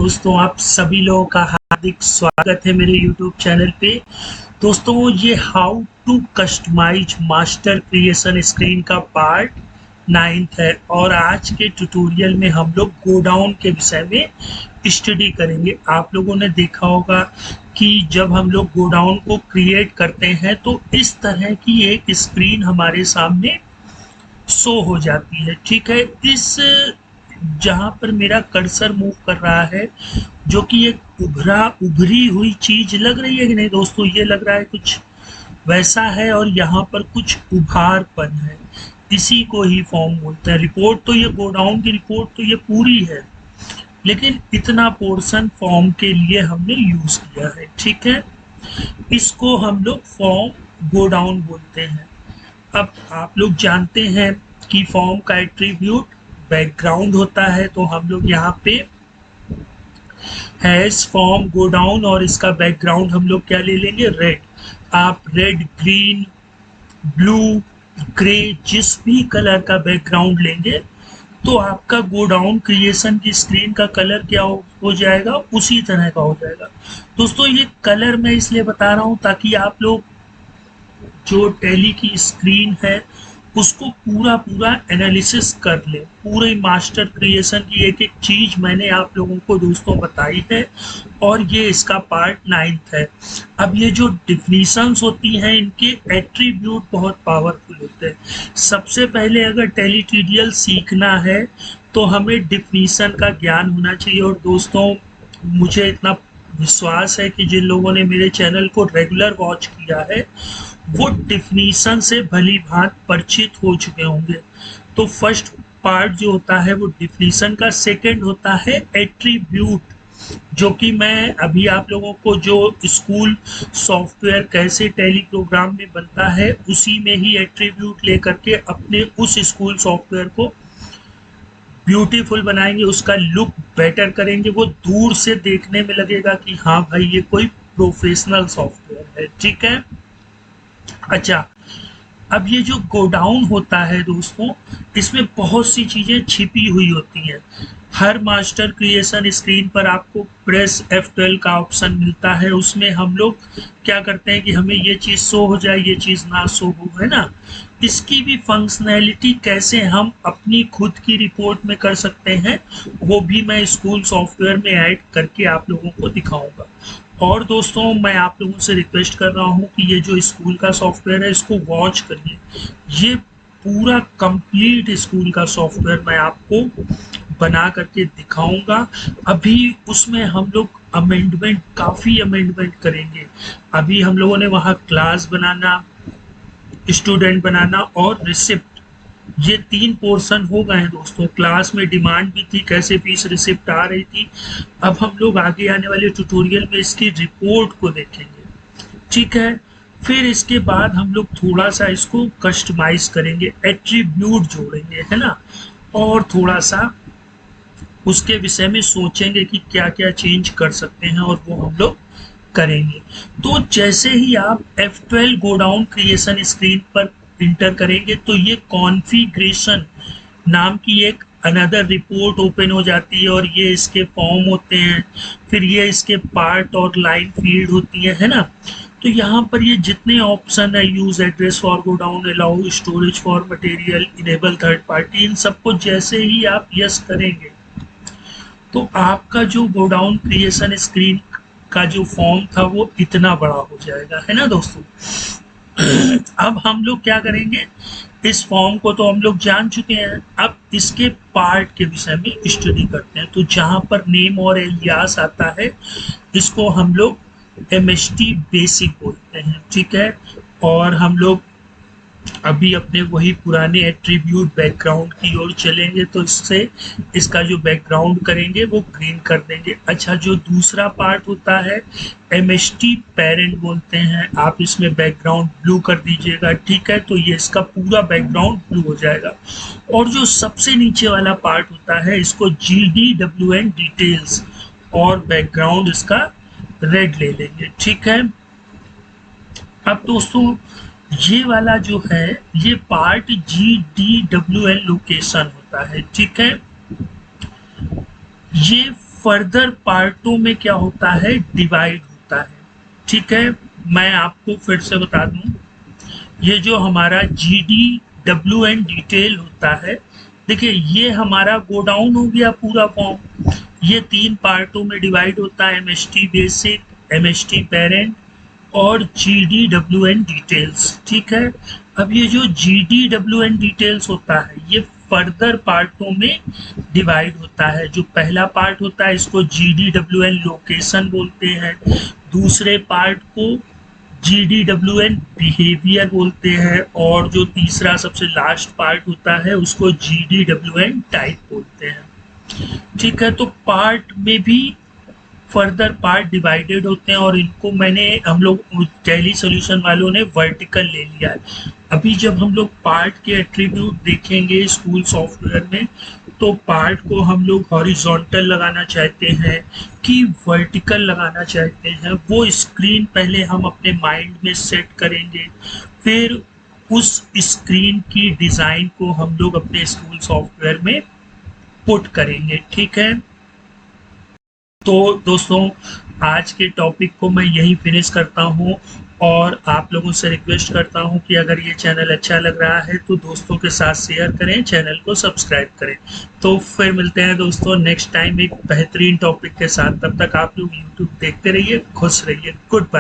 दोस्तों, आप सभी लोगों का हार्दिक स्वागत है मेरे YouTube चैनल पे। दोस्तों, ये how to customize master creation screen का पार्ट 9th है और आज के ट्यूटोरियल में हम लोग गोडाउन के विषय में स्टडी करेंगे। आप लोगों ने देखा होगा कि जब हम लोग गोडाउन को क्रिएट करते हैं तो इस तरह की एक स्क्रीन हमारे सामने शो हो जाती है। ठीक है, इस जहां पर मेरा कर्सर मूव कर रहा है, जो कि एक उभरी हुई चीज लग रही है कि नहीं दोस्तों, ये लग रहा है कुछ वैसा है और यहाँ पर कुछ उभारपन है, इसी को ही फॉर्म बोलते हैं। रिपोर्ट तो ये गोडाउन की रिपोर्ट तो ये पूरी है, लेकिन इतना पोर्शन फॉर्म के लिए हमने यूज किया है। ठीक है, इसको हम लोग फॉर्म गोडाउन बोलते हैं। अब आप लोग जानते हैं कि फॉर्म का एट्रीब्यूट बैकग्राउंड होता है, तो हम लोग यहाँ पे हैश फॉर्म गोडाउन और इसका बैकग्राउंड हम लोग क्या ले लेंगे, रेड। आप रेड, ग्रीन, ब्लू, ग्रे जिस भी कलर का बैकग्राउंड लेंगे तो आपका गोडाउन क्रिएशन की स्क्रीन का कलर क्या हो जाएगा, उसी तरह का हो जाएगा। दोस्तों, ये कलर मैं इसलिए बता रहा हूँ ताकि आप लोग जो टैली की स्क्रीन है उसको पूरा एनालिसिस कर ले। पूरे मास्टर क्रिएशन की एक एक चीज मैंने आप लोगों को दोस्तों बताई है और ये इसका पार्ट 9th है। अब ये जो डिफिनीशंस होती हैं, इनके एट्रीब्यूट बहुत पावरफुल होते हैं। सबसे पहले अगर टेलीटीडियल सीखना है तो हमें डिफिनीशन का ज्ञान होना चाहिए। और दोस्तों, मुझे इतना विश्वास है कि जिन लोगों ने मेरे चैनल को रेगुलर वॉच किया है वो डिफिनीशन से भली भांति परिचित हो चुके होंगे। तो फर्स्ट पार्ट जो होता है वो डिफिनीशन का, सेकंड होता है एट्रीब्यूट, जो कि मैं अभी आप लोगों को जो स्कूल सॉफ्टवेयर कैसे टैली प्रोग्राम में बनता है उसी में ही एट्रीब्यूट लेकर के अपने उस स्कूल सॉफ्टवेयर को ब्यूटीफुल बनाएंगे, उसका लुक बेटर करेंगे। वो दूर से देखने में लगेगा कि हाँ भाई ये कोई प्रोफेशनल सॉफ्टवेयर है। ठीक है, अच्छा, अब ये जो गोडाउन होता है दोस्तों, इसमें बहुत सी चीजें छिपी हुई होती हैं। हर मास्टर क्रिएशन स्क्रीन पर आपको प्रेस F12 का ऑप्शन मिलता है। उसमें हम लोग क्या करते हैं कि हमें ये चीज शो हो जाए, ये चीज ना शो हो, है ना। इसकी भी फंक्शनैलिटी कैसे हम अपनी खुद की रिपोर्ट में कर सकते हैं वो भी मैं स्कूल सॉफ्टवेयर में ऐड करके आप लोगों को दिखाऊंगा। और दोस्तों, मैं आप लोगों से रिक्वेस्ट कर रहा हूं कि ये जो स्कूल का सॉफ्टवेयर है इसको वॉच करिए। ये पूरा कंप्लीट स्कूल का सॉफ्टवेयर मैं आपको बना करके दिखाऊंगा। अभी उसमें हम लोग अमेंडमेंट, काफ़ी अमेंडमेंट करेंगे। अभी हम लोगों ने वहाँ क्लास बनाना, स्टूडेंट बनाना और रिसिप्ट, ये 3 पोर्शन हो गए हैं दोस्तों। क्लास में डिमांड भी थी, कैसे फीस रिसिप्ट आ रही थी। अब हम लोग आगे आने वाले ट्यूटोरियल में इसकी रिपोर्ट को देखेंगे। ठीक है, फिर इसके बाद हम लोग थोड़ा सा इसको कस्टमाइज करेंगे, एट्रीब्यूट जोड़ेंगे, है ना, और थोड़ा सा उसके विषय में सोचेंगे कि क्या क्या चेंज कर सकते हैं और वो हम लोग करेंगे। तो जैसे ही आप F12 गोडाउन क्रिएशन स्क्रीन पर इंटर करेंगे तो ये कॉन्फ़िगरेशन नाम की एक अनदर रिपोर्ट ओपन हो जाती है और ये इसके फॉर्म होते हैं, फिर ये इसके पार्ट और लाइन फील्ड होती है ना। तो यहाँ पर ये जितने ऑप्शन है, use address for godown, allow storage for material, enable third party, इन सबको जैसे ही आप यस करेंगे तो आपका जो गोडाउन क्रिएशन स्क्रीन का जो फॉर्म था वो इतना बड़ा हो जाएगा, है ना दोस्तों। अब हम लोग क्या करेंगे, इस फॉर्म को तो हम लोग जान चुके हैं, अब इसके पार्ट के विषय में स्टडी करते हैं। तो जहां पर नेम और एलियास आता है इसको हम लोग MST बेसिक बोलते हैं। ठीक है, और हम लोग अभी अपने वही पुराने एट्रीब्यूट बैकग्राउंड की ओर चलेंगे, तो इससे इसका जो बैकग्राउंड करेंगे वो ग्रीन कर देंगे। अच्छा, जो दूसरा पार्ट होता है MST पेरेंट बोलते हैं, आप इसमें बैकग्राउंड ब्लू कर दीजिएगा। ठीक है, तो ये इसका पूरा बैकग्राउंड ब्लू हो जाएगा। और जो सबसे नीचे वाला पार्ट होता है इसको GDWN डिटेल्स और बैकग्राउंड इसका रेड ले लेंगे। ठीक है, अब दोस्तों ये वाला जो है ये पार्ट GDWN लोकेशन होता है। ठीक है, ये फर्दर पार्टों में क्या होता है, डिवाइड होता है। ठीक है, मैं आपको फिर से बता दूं, ये जो हमारा GDWN डिटेल होता है, देखिए ये हमारा गोडाउन हो गया पूरा फॉर्म। ये 3 पार्टों में डिवाइड होता है, MST बेसिक, MST पेरेंट और GDWN डिटेल्स। ठीक है, अब ये जो GDWN डिटेल्स होता है ये फर्दर पार्टों में डिवाइड होता है। जो पहला पार्ट होता है इसको GDWN लोकेशन बोलते हैं, दूसरे पार्ट को GDWN बिहेवियर बोलते हैं, और जो तीसरा सबसे लास्ट पार्ट होता है उसको GDWN टाइप बोलते हैं। ठीक है, तो पार्ट में भी फर्दर पार्ट डिवाइडेड होते हैं, और इनको हम लोग टैली सॉल्यूशन वालों ने वर्टिकल ले लिया है। अभी जब हम लोग पार्ट के एट्रीब्यूट देखेंगे स्कूल सॉफ्टवेयर में, तो पार्ट को हम लोग हॉरिजॉन्टल लगाना चाहते हैं कि वर्टिकल लगाना चाहते हैं, वो स्क्रीन पहले हम अपने माइंड में सेट करेंगे, फिर उस स्क्रीन की डिज़ाइन को हम लोग अपने स्कूल सॉफ्टवेयर में पुट करेंगे। ठीक है, तो दोस्तों आज के टॉपिक को मैं यहीं फिनिश करता हूँ, और आप लोगों से रिक्वेस्ट करता हूँ कि अगर ये चैनल अच्छा लग रहा है तो दोस्तों के साथ शेयर करें, चैनल को सब्सक्राइब करें। तो फिर मिलते हैं दोस्तों नेक्स्ट टाइम एक बेहतरीन टॉपिक के साथ। तब तक आप लोग यूट्यूब देखते रहिए, खुश रहिए, गुड बाय।